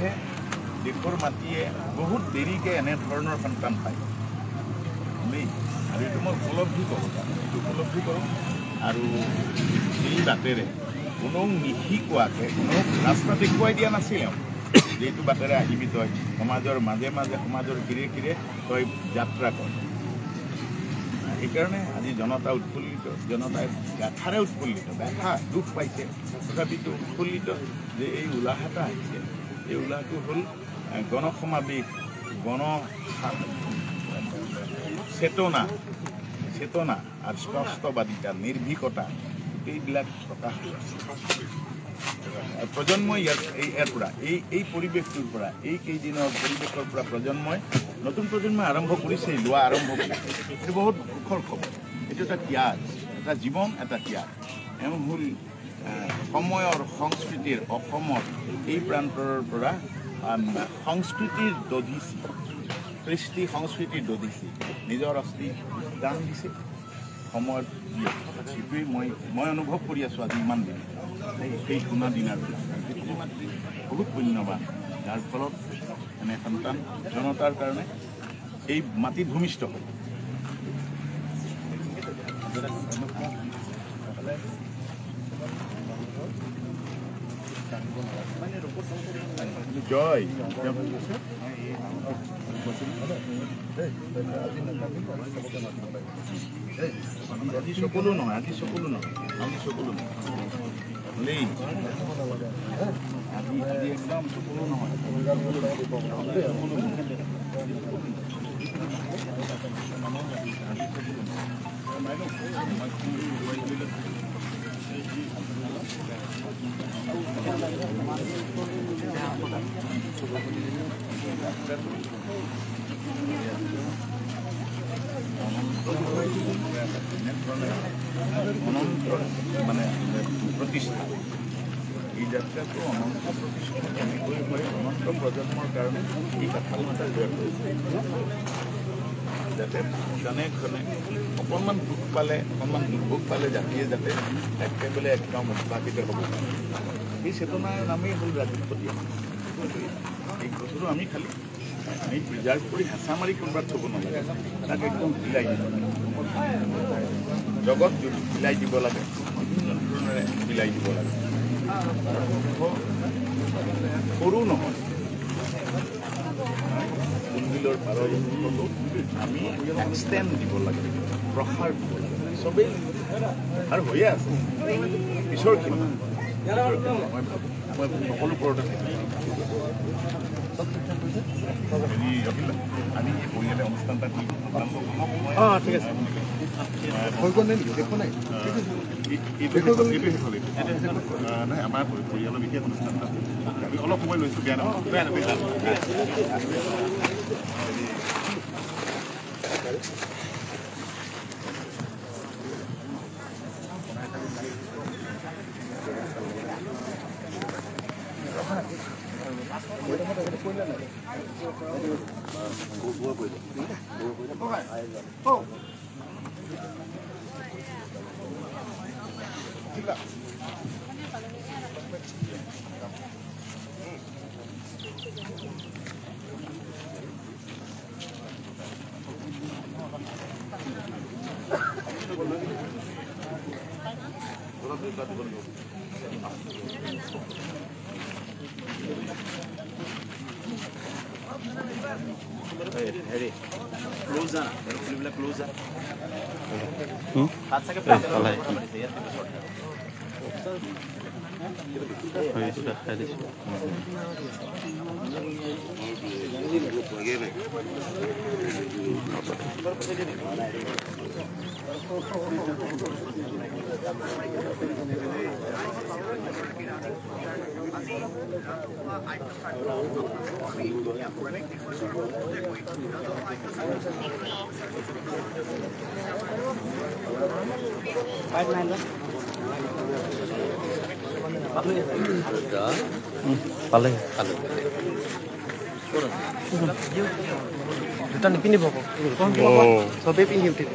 যদিহে দেশৰ মাটিয়ে বহুত দেৰিকৈ এনেধৰণৰ সন্তান পায় দেই আৰু এইটো মই উপলব্ধি কৰোঁ আৰু এই বাটেৰে কোনেও নিশিকোৱাকৈ কোনেও ৰাস্তা দেখুৱাই দিয়া নাছিলে যিটো বাটেৰে আহিবি তই সমাজৰ মাজে মাজে সমাজৰ কিৰে কিৰে তই যাত্ৰা কৰ সেইকাৰণে আজি জনতা উৎফুল্লিত জনতাই গাথাৰে উৎফুল্লিত গাথা দুখ পাইছে তথাপিতো উৎফুল্লিত যে এই উলাহ এটা আহিছে এই উলাহটো হ'ল গণসমাৱেশ চেতনা আৰু স্পষ্টবাদিতা নিৰ্ভীকতা গোটেইবিলাক প্ৰকাশ হৈ আছে প্ৰজন্মই ইয়াৰ পৰা এই পৰিৱেশটোৰ পৰা এই কেইদিনৰ পৰিৱেশৰ পৰা প্ৰজন্মই নতুন প্ৰজন্মই আৰম্ভ কৰিছে লোৱা আৰম্ভ কৰিছে এইটো বহুত সুখৰ খবৰ এইটো এটা ত্যাগ এটা জীৱন এটা ত্যাগ এওঁ হ'ল সময়ৰ সংস্কৃতিৰ অসমৰ এই প্ৰান্তৰ পৰা সংস্কৃতিৰ দধিচি কৃষ্টি সংস্কৃতিৰ দধিচি নিজৰ অস্থি দান দিছে সময়ত সেইটোৱেই মই অনুভৱ কৰি আছোঁ আজি ইমান দিন সেই সোণা দিন আৰু মাতৃ বহুত পুণ্যৱান যাৰ ফলত এনে সন্তান জনতাৰ কাৰণে এই মাটিত ভূমিষ্ঠ হয় জয় আজি সকলো নহয় আজি একদম সকলো নহয় অনন্ত মানে প্ৰতিষ্ঠা এই যাত্ৰাটো অনন্ত প্ৰতিষ্ঠা কেনেকৈ হয় অনন্ত প্ৰজন্মৰ কাৰণে এই কাঠামোটা তৈয়াৰ কৰিছে যাতে জনে খনে অকণমান দুৰ্ভোগ পালে জাতিয়ে যাতে একেবাৰে একদম উৎপাদিত হ'ব পাৰে এই চেতনাৰ নামেই হ'ল ৰাজনীতি এই বস্তুটো আমি খালি আমি প্ৰিজাৰ্ভ কৰি হেঁচা মাৰি কোনোবাত থ'ব নালাগে তাক একদম বিলাই দিব লাগে জগত বিলাই দিব লাগে বিভিন্ন ধৰণেৰে বিলাই দিব লাগে সৰু নহয় কুণ্ডিলৰ পাৰৰ আমি এক্সটেণ্ড দিব লাগে প্ৰসাৰ দিব লাগে চবেই আৰু হৈয়ে আছে পিছৰখিনি মই সকলো ওপৰতে আমি এই পৰিয়ালে অনুষ্ঠানটা ঠিক আছে নাই আমাৰ পৰিয়ালৰ বিশেষ অনুষ্ঠানটা আমি অলপ সময় লৈছোঁ বেয়া হেৰি ক্লোজাৰ ফুলবিলাক ক্লোজাৰ হাত চাকে পেলাই হয় এটা খাই দিছো পালে দুটা নিপিন্ধিব চবেই পিন্ধি উঠিব